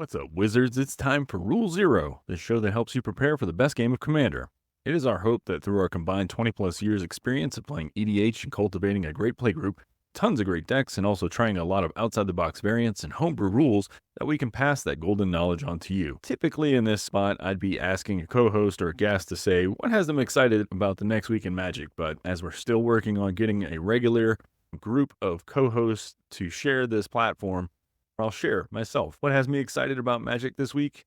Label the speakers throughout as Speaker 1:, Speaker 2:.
Speaker 1: What's up, Wizards? It's time for Rule Zero, the show that helps you prepare for the best game of Commander. It is our hope that through our combined 20-plus years experience of playing EDH and cultivating a great playgroup, tons of great decks, and also trying a lot of outside-the-box variants and homebrew rules, that we can pass that golden knowledge on to you. Typically in this spot, I'd be asking a co-host or a guest to say what has them excited about the next week in Magic, but as we're still working on getting a regular group of co-hosts to share this platform, I'll share myself. What has me excited about Magic this week?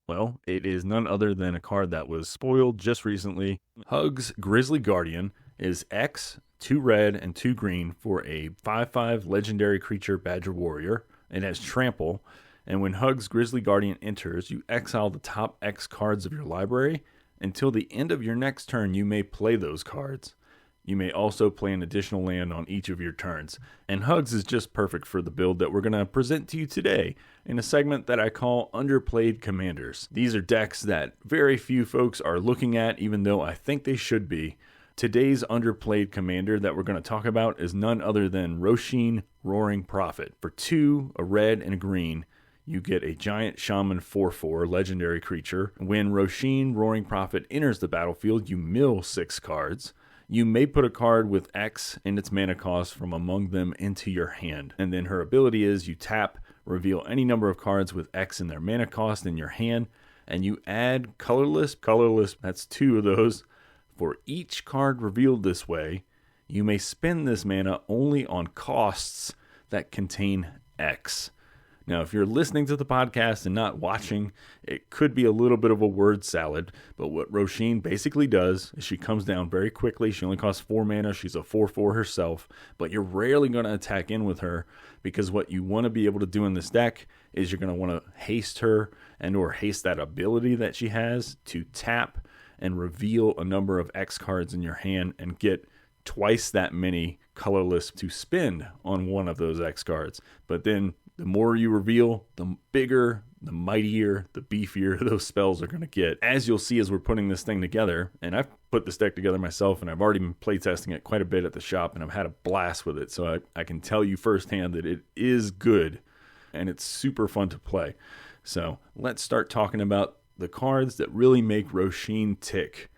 Speaker 1: Well, it is none other than a card that was spoiled just recently. Hugs Grizzly Guardian is X, 2 red and 2 green for a 5/5 legendary creature Badger Warrior. It has Trample, and when Hugs Grizzly Guardian enters, you exile the top X cards of your library. Until the end of your next turn, you may play those cards. You may also play an additional land on each of your turns. And Hugs is just perfect for the build that we're going to present to you today in a segment that I call Underplayed Commanders. These are decks that very few folks are looking at, even though I think they should be. Today's Underplayed Commander that we're going to talk about is none other than Rosheen, Roaring Prophet. For 2, a red and a green, you get a giant shaman 4/4 legendary creature. When Rosheen, Roaring Prophet enters the battlefield, you mill 6 cards. You may put a card with X and its mana cost from among them into your hand. And then her ability is you tap, reveal any number of cards with X in their mana cost in your hand, and you add colorless, that's 2 of those. For each card revealed this way, you may spend this mana only on costs that contain X. Now, if you're listening to the podcast and not watching, it could be a little bit of a word salad, but what Rosheen basically does is she comes down very quickly. She only costs 4 mana. She's a 4/4 herself, but you're rarely going to attack in with her because what you want to be able to do in this deck is you're going to want to haste her and or haste that ability that she has to tap and reveal a number of X cards in your hand and get twice that many colorless to spend on one of those X cards. But then the more you reveal, the bigger, the mightier, the beefier those spells are going to get. As you'll see as we're putting this thing together, and I've put this deck together myself, and I've already been playtesting it quite a bit at the shop, and I've had a blast with it, so I can tell you firsthand that it is good, and it's super fun to play. So let's start talking about the cards that really make Rosheen tick.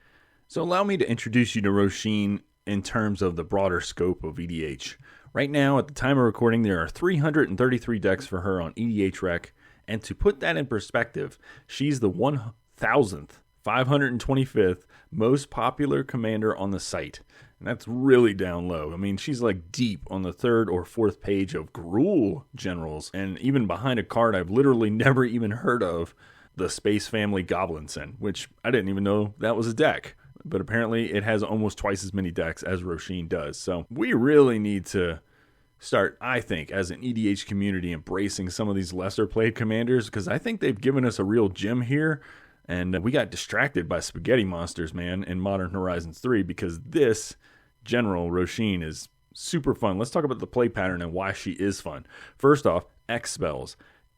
Speaker 1: So allow me to introduce you to Rosheen in terms of the broader scope of EDH. Right now, at the time of recording, there are 333 decks for her on EDH Rec, and to put that in perspective, she's the 1,000th, 525th most popular commander on the site, and that's really down low. I mean, she's like deep on the 3rd or 4th page of Gruul Generals, and even behind a card I've literally never even heard of, the Space Family Goblinson, which I didn't even know that was a deck. But apparently it has almost twice as many decks as Rosheen does. So we really need to start, I think, as an EDH community, embracing some of these lesser played commanders, because I think they've given us a real gem here. And we got distracted by spaghetti monsters, man, in Modern Horizons 3, because this general, Rosheen, is super fun. Let's talk about the play pattern and why she is fun. First off, X spells.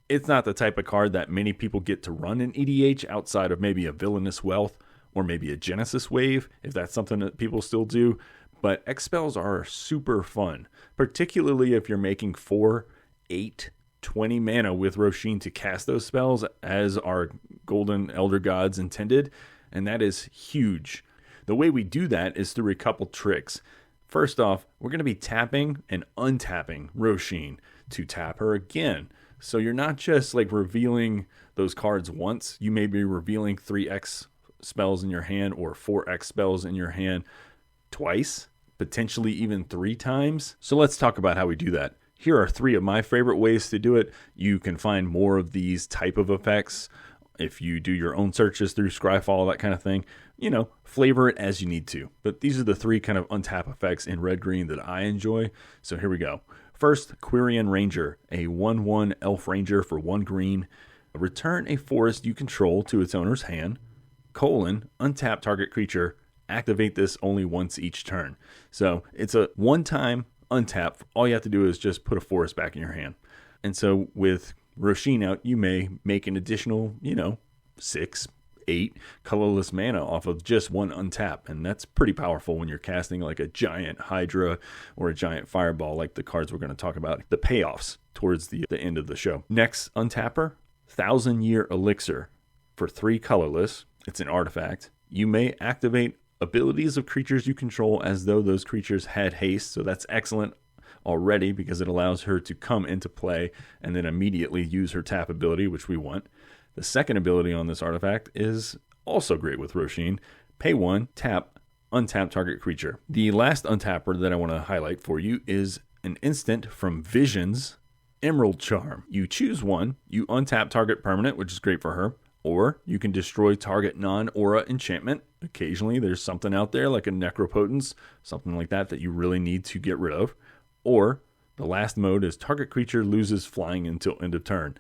Speaker 1: It's not the type of card that many people get to run in EDH outside of maybe a Villainous Wealth or maybe a Genesis Wave, if that's something that people still do. But X spells are super fun, particularly if you're making 4, 8, 20 mana with Rosheen to cast those spells as our Golden Elder Gods intended, and that is huge. The way we do that is through a couple tricks. First off, we're going to be tapping and untapping Rosheen to tap her again. So you're not just like revealing those cards once, you may be revealing 3X spells in your hand or 4X spells in your hand twice, potentially even 3 times. So let's talk about how we do that. Here are 3 of my favorite ways to do it. You can find more of these type of effects if you do your own searches through Scryfall, that kind of thing. You know, flavor it as you need to. But these are the 3 kind of untap effects in red-green that I enjoy. So here we go. First, Quirion Ranger, a 1/1 elf ranger for 1 green. Return a forest you control to its owner's hand. Untap target creature, activate this only once each turn. So it's a one-time untap. All you have to do is just put a forest back in your hand. And so with Rosheen out, you may make an additional, 6, 8 colorless mana off of just one untap. And that's pretty powerful when you're casting like a giant Hydra or a giant Fireball, like the cards we're going to talk about, the payoffs towards the end of the show. Next untapper, 1,000-Year Elixir. For 3 colorless, it's an artifact. You may activate abilities of creatures you control as though those creatures had haste, so that's excellent already because it allows her to come into play and then immediately use her tap ability, which we want. The second ability on this artifact is also great with Rosheen. Pay 1, tap, untap target creature. The last untapper that I want to highlight for you is an instant from Vision's Emerald Charm. You choose one, you untap target permanent, which is great for her, or you can destroy target non-aura enchantment. Occasionally there's something out there like a Necropotence, something like that you really need to get rid of. Or the last mode is target creature loses flying until end of turn.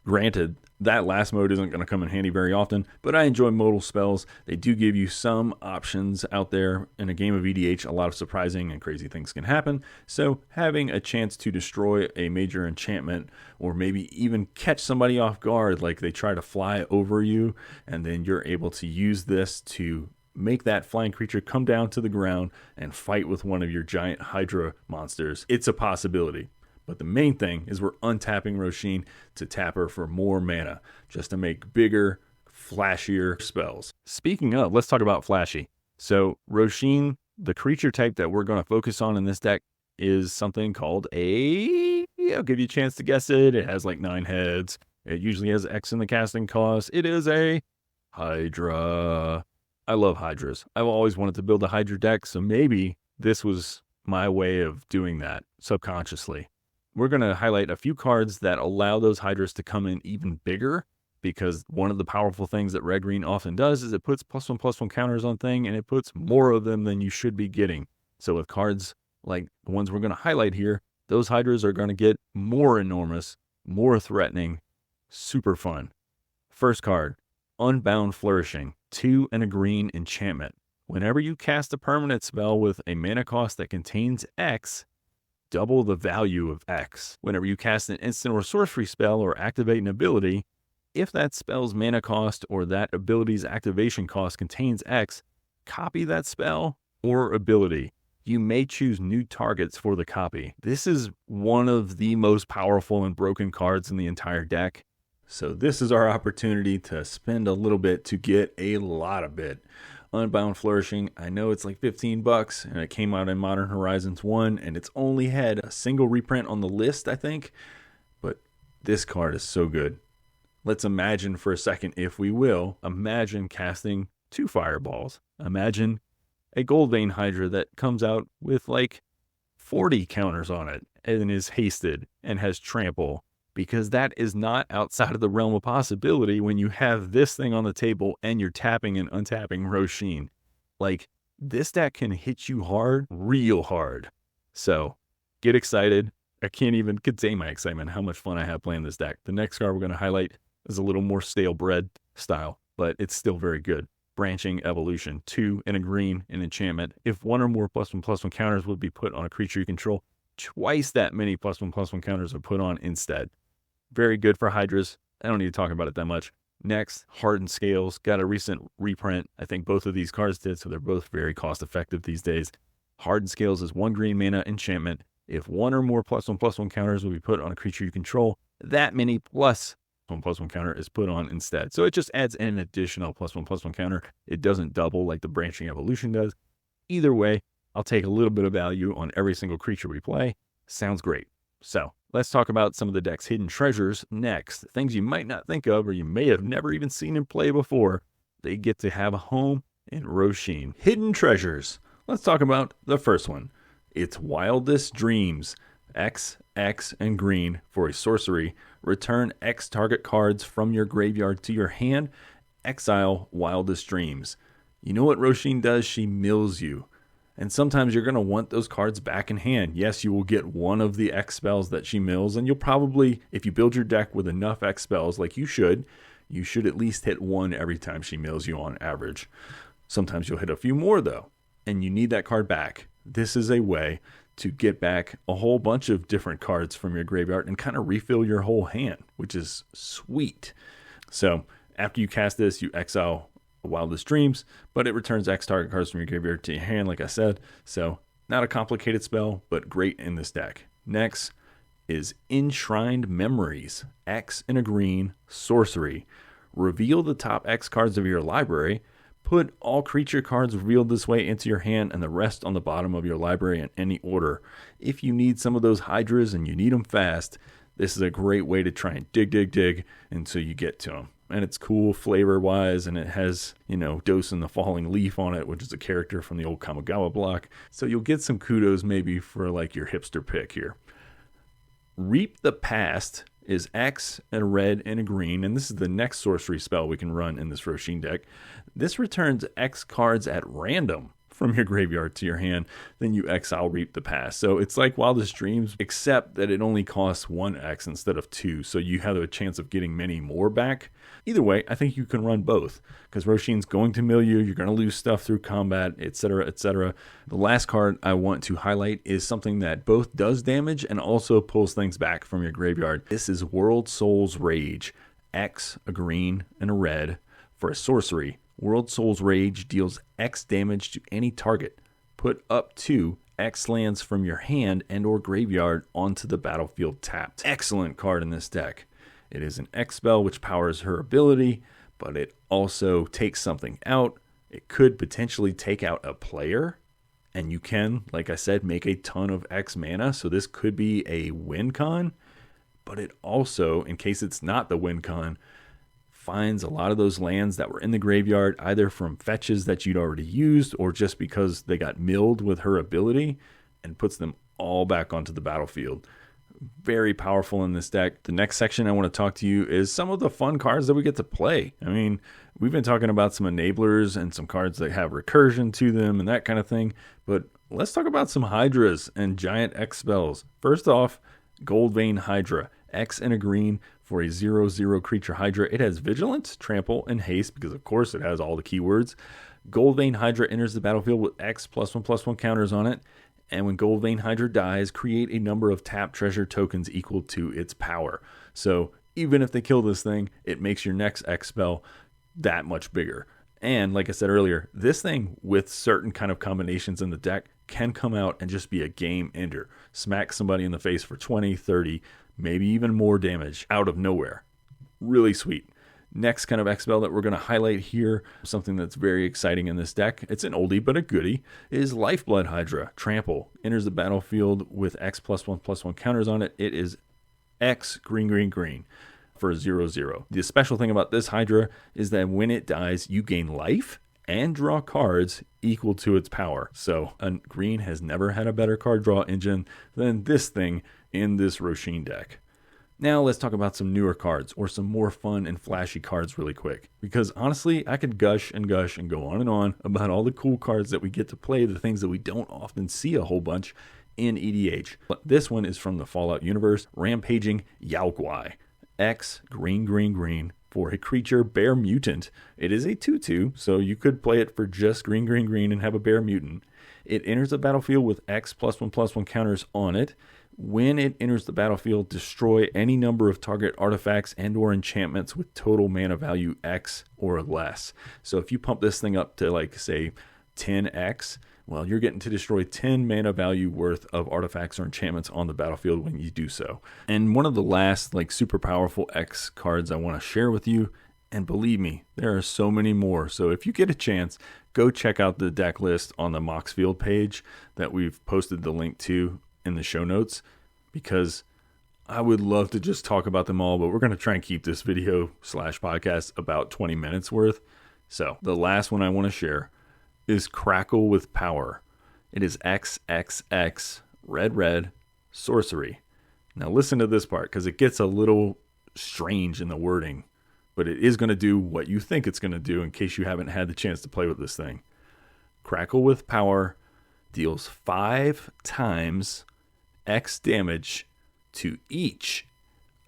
Speaker 1: Granted, that last mode isn't going to come in handy very often, but I enjoy modal spells. They do give you some options out there. In a game of EDH, a lot of surprising and crazy things can happen. So having a chance to destroy a major enchantment or maybe even catch somebody off guard, like they try to fly over you, and then you're able to use this to make that flying creature come down to the ground and fight with one of your giant Hydra monsters. It's a possibility. But the main thing is we're untapping Rosheen to tap her for more mana, just to make bigger, flashier spells. Speaking of, let's talk about flashy. So Rosheen, the creature type that we're going to focus on in this deck is something called I'll give you a chance to guess it. It has like 9 heads. It usually has X in the casting cost. It is a Hydra. I love Hydras. I've always wanted to build a Hydra deck, so maybe this was my way of doing that subconsciously. We're going to highlight a few cards that allow those Hydras to come in even bigger, because one of the powerful things that red green often does is it puts +1/+1 counters on thing, and it puts more of them than you should be getting. So with cards like the ones we're going to highlight here, those Hydras are going to get more enormous, more threatening, super fun. First card, Unbound Flourishing, 2 and a green enchantment. Whenever you cast a permanent spell with a mana cost that contains X, double the value of X. Whenever you cast an instant or sorcery spell or activate an ability, if that spell's mana cost or that ability's activation cost contains X, copy that spell or ability. You may choose new targets for the copy. This is one of the most powerful and broken cards in the entire deck. So this is our opportunity to spend a little bit to get a lot of it. Unbound Flourishing, I know it's like $15 and it came out in Modern Horizons 1 and it's only had a single reprint on the list, I think, but this card is so good. Let's imagine for a second, if we will, imagine casting 2 fireballs. Imagine a Goldvein Hydra that comes out with like 40 counters on it and is hasted and has trample, because that is not outside of the realm of possibility when you have this thing on the table and you're tapping and untapping Rosheen. Like, this deck can hit you hard, real hard. So, get excited. I can't even contain my excitement how much fun I have playing this deck. The next card we're going to highlight is a little more stale bread style, but it's still very good. Branching Evolution, 2 and a green, an enchantment. If 1 or more +1/+1 counters would be put on a creature you control, twice that many +1/+1 counters are put on instead. Very good for Hydras. I don't need to talk about it that much. Next, Hardened Scales. Got a recent reprint. I think both of these cards did, so they're both very cost effective these days. Hardened Scales is 1 green mana enchantment. If 1 or more +1/+1 counters will be put on a creature you control, that many +1/+1 counter is put on instead. So it just adds an additional +1/+1 counter. It doesn't double like the Branching Evolution does. Either way, I'll take a little bit of value on every single creature we play. Sounds great. So let's talk about some of the deck's hidden treasures next. Things you might not think of or you may have never even seen in play before. They get to have a home in Rosheen. Hidden treasures. Let's talk about the first one. It's Wildest Dreams. X, X, and green for a sorcery. Return X target cards from your graveyard to your hand. Exile Wildest Dreams. You know what Rosheen does? She mills you. And sometimes you're going to want those cards back in hand. Yes, you will get one of the X spells that she mills, and you'll probably, if you build your deck with enough X spells like you should at least hit 1 every time she mills you on average. Sometimes you'll hit a few more though, and you need that card back. This is a way to get back a whole bunch of different cards from your graveyard and kind of refill your whole hand, which is sweet. So after you cast this, you exile Wildest Dreams, but it returns X target cards from your graveyard to your hand, like I said. So not a complicated spell, but great in this deck. Next, is Enshrined Memories, X and a green, sorcery. Reveal the top X cards of your library. Put all creature cards revealed this way into your hand and the rest on the bottom of your library in any order. If you need some of those Hydras and you need them fast, this is a great way to try and dig until you get to them. And it's cool flavor-wise, and it has, Dose and the Falling Leaf on it, which is a character from the old Kamigawa block. So you'll get some kudos maybe for like your hipster pick here. Reap the Past is X and a red and a green, and this is the next sorcery spell we can run in this Rosheen deck. This returns X cards at random from your graveyard to your hand, then you exile Reap the Past. So it's like Wildest Dreams, except that it only costs 1 X instead of 2, so you have a chance of getting many more back. Either way, I think you can run both, because Rosheen's going to mill you, you're going to lose stuff through combat, etc., etc. The last card I want to highlight is something that both does damage and also pulls things back from your graveyard. This is World Soul's Rage, X, a green, and a red, for a sorcery. World Soul's Rage deals X damage to any target. Put up to X lands from your hand and or graveyard onto the battlefield tapped. Excellent card in this deck. It is an X spell which powers her ability, but it also takes something out. It could potentially take out a player, and you can, like I said, make a ton of X mana, so this could be a win con, but it also, in case it's not the win con, finds a lot of those lands that were in the graveyard, either from fetches that you'd already used or just because they got milled with her ability, and puts them all back onto the battlefield. Very powerful in this deck. The next section I want to talk to you is some of the fun cards that we get to play. I mean, we've been talking about some enablers and some cards that have recursion to them and that kind of thing, but let's talk about some Hydras and giant X spells. First off, Goldvein Hydra, X and a green for a 0/0 creature Hydra. It has Vigilance, Trample, and Haste because, of course, it has all the keywords. Goldvein Hydra enters the battlefield with X +1/+1 counters on it. And when Goldvein Hydra dies, create a number of tap treasure tokens equal to its power. So even if they kill this thing, it makes your next X spell that much bigger. And like I said earlier, this thing with certain kind of combinations in the deck can come out and just be a game ender. Smack somebody in the face for 20, 30, maybe even more damage out of nowhere. Really sweet. Next kind of X spell that we're going to highlight here, something that's very exciting in this deck, it's an oldie but a goodie, is Lifeblood Hydra. Trample. Enters the battlefield with X +1/+1 counters on it. It is X green for 0/0. The special thing about this Hydra is that when it dies, you gain life and draw cards equal to its power. So green has never had a better card draw engine than this thing in this Rosheen deck. Now let's talk about some newer cards or some more fun and flashy cards really quick. Because honestly, I could gush and go on and on about all the cool cards that we get to play, the things that we don't often see a whole bunch in EDH. But this one is from the Fallout universe, Rampaging Yaoguai. X green for a creature bear mutant. It is a 2/2, so you could play it for just green and have a bear mutant. It enters the battlefield with X +1/+1 counters on it. When it enters the battlefield, destroy any number of target artifacts and or enchantments with total mana value X or less. So if you pump this thing up to like say 10X, well, you're getting to destroy 10 mana value worth of artifacts or enchantments on the battlefield when you do so. And one of the last like super powerful X cards I want to share with you, and believe me, there are so many more. So if you get a chance, go check out the deck list on the Moxfield page that we've posted the link to in the show notes, because I would love to just talk about them all, but we're going to try and keep this video/podcast about 20 minutes worth. So the last one I want to share is Crackle with Power. It is XXX red sorcery. Now listen to this part because it gets a little strange in the wording, but it is going to do what you think it's going to do in case you haven't had the chance to play with this thing. Crackle with Power deals 5 times X damage to each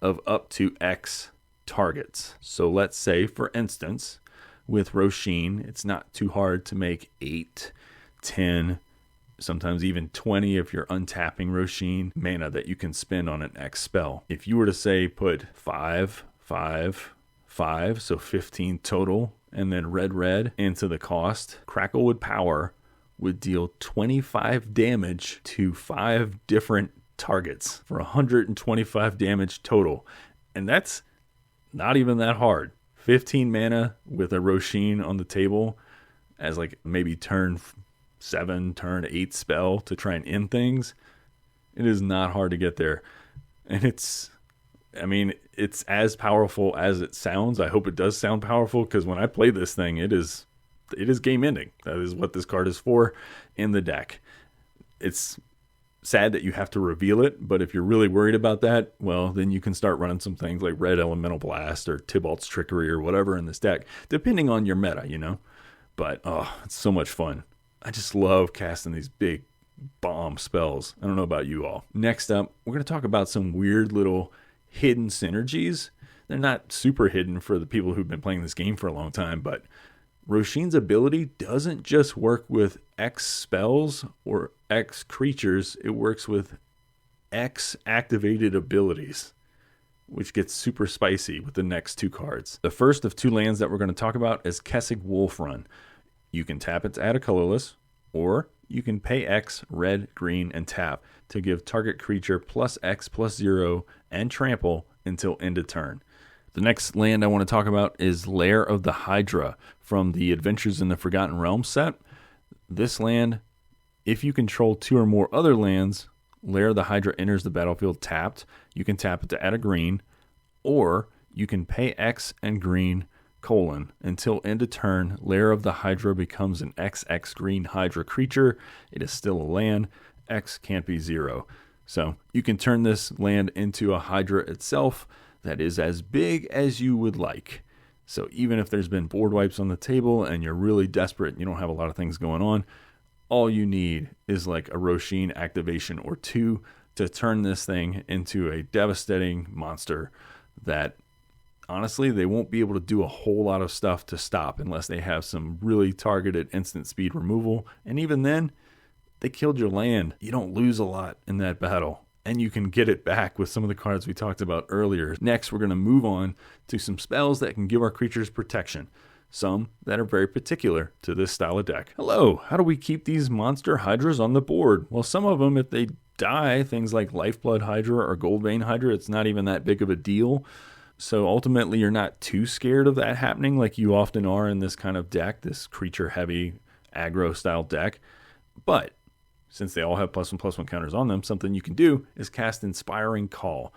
Speaker 1: of up to X targets. So let's say, for instance, with Rosheen, it's not too hard to make 8, 10, sometimes even 20 if you're untapping Rosheen mana that you can spend on an X spell. If you were to say put 5, 5, 5, so 15 total, and then red into the cost, Crackle with Power would deal 25 damage to 5 different targets for 125 damage total. And that's not even that hard. 15 mana with a Rosheen on the table as like maybe turn 7, turn 8 spell to try and end things. It is not hard to get there. And it's as powerful as it sounds. I hope it does sound powerful, because when I play this thing, it is game ending. That is what this card is for in the deck. It's sad that you have to reveal it, but if you're really worried about that, well, then you can start running some things like Red Elemental Blast or Tybalt's Trickery or whatever in this deck, depending on your meta, you know? But, it's so much fun. I just love casting these big bomb spells. I don't know about you all. Next up, we're going to talk about some weird little hidden synergies. They're not super hidden for the people who've been playing this game for a long time, but Rosheen's ability doesn't just work with X spells or X creatures, it works with X activated abilities, which gets super spicy with the next 2 cards. The first of 2 lands that we're going to talk about is Kessig Wolfrun. You can tap it to add a colorless, or you can pay X, red, green, and tap to give target creature plus X plus 0 and trample until end of turn. The next land I want to talk about is Lair of the Hydra from the Adventures in the Forgotten Realms set. This land, if you control 2 or more other lands, Lair of the Hydra enters the battlefield tapped. You can tap it to add a green, or you can pay X and green, until end of turn. Lair of the Hydra becomes an XX green Hydra creature. It is still a land. X can't be 0. So you can turn this land into a Hydra itself that is as big as you would like. So even if there's been board wipes on the table and you're really desperate and you don't have a lot of things going on, all you need is like a Rosheen activation or 2 to turn this thing into a devastating monster that honestly they won't be able to do a whole lot of stuff to stop unless they have some really targeted instant speed removal. And even then, they killed your land. You don't lose a lot in that battle. And you can get it back with some of the cards we talked about earlier. Next, we're going to move on to some spells that can give our creatures protection. Some that are very particular to this style of deck. Hello, how do we keep these monster Hydras on the board? Well, some of them, if they die, things like Lifeblood Hydra or Goldvein Hydra, it's not even that big of a deal. So ultimately, you're not too scared of that happening like you often are in this kind of deck, this creature-heavy aggro style deck. But since they all have +1/+1 counters on them, something you can do is cast Inspiring Call.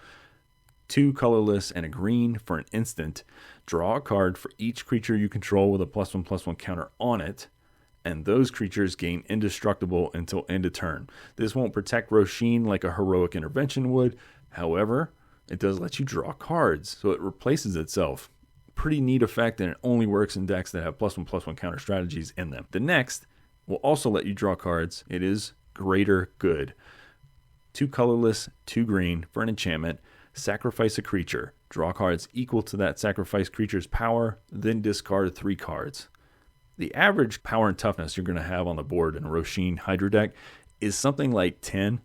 Speaker 1: 2 colorless and a green for an instant. Draw a card for each creature you control with a +1/+1 counter on it, and those creatures gain indestructible until end of turn. This won't protect Rosheen like a Heroic Intervention would. However, it does let you draw cards, so it replaces itself. Pretty neat effect, and it only works in decks that have +1/+1 counter strategies in them. The next will also let you draw cards. It is Greater Good. 2 colorless, 2 green for an enchantment. Sacrifice a creature. Draw cards equal to that sacrificed creature's power, then discard 3 cards. The average power and toughness you're going to have on the board in a Rosheen Hydra deck is something like 10.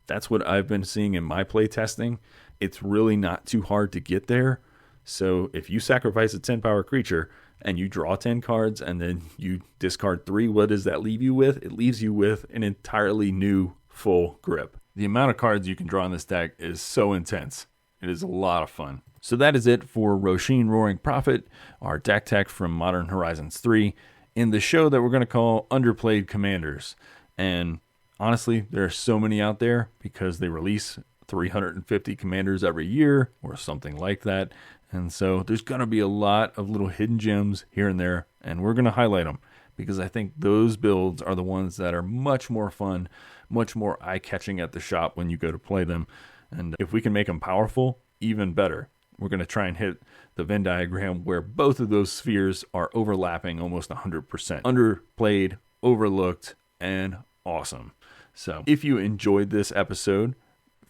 Speaker 1: That's what I've been seeing in my play testing. It's really not too hard to get there. So if you sacrifice a 10 power creature and you draw 10 cards and then you discard 3, what does that leave you with? It leaves you with an entirely new full grip. The amount of cards you can draw in this deck is so intense. It is a lot of fun. So that is it for Rosheen Roaring Prophet, our deck tech from Modern Horizons 3, in the show that we're going to call Underplayed Commanders. And honestly, there are so many out there because they release 350 commanders every year or something like that. And so there's going to be a lot of little hidden gems here and there, and we're going to highlight them because I think those builds are the ones that are much more fun, much more eye-catching at the shop when you go to play them. And if we can make them powerful, even better. We're going to try and hit the Venn diagram where both of those spheres are overlapping almost 100%. Underplayed, overlooked, and awesome. So if you enjoyed this episode,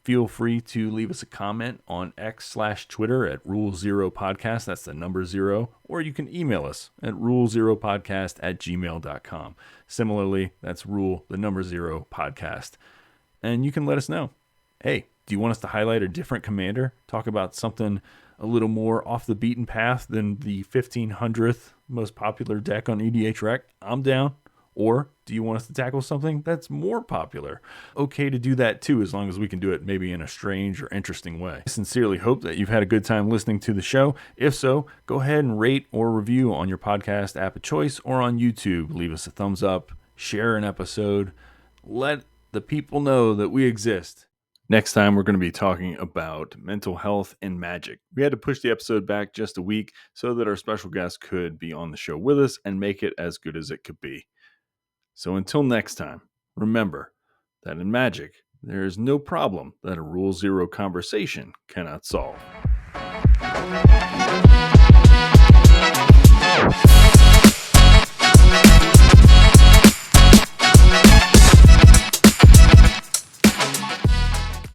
Speaker 1: feel free to leave us a comment on X/Twitter at Rule0podcast. That's the number 0. Or you can email us at rule0podcast@gmail.com. Similarly, that's rule the number 0 podcast. And you can let us know, hey, do you want us to highlight a different commander? Talk about something a little more off the beaten path than the 1500th most popular deck on EDH Rec? I'm down. Or do you want us to tackle something that's more popular? Okay to do that too, as long as we can do it maybe in a strange or interesting way. I sincerely hope that you've had a good time listening to the show. If so, go ahead and rate or review on your podcast app of choice or on YouTube. Leave us a thumbs up, share an episode, let the people know that we exist. Next time, we're going to be talking about mental health and magic. We had to push the episode back just a week so that our special guest could be on the show with us and make it as good as it could be. So until next time, remember that in magic, there is no problem that a Rule Zero conversation cannot solve.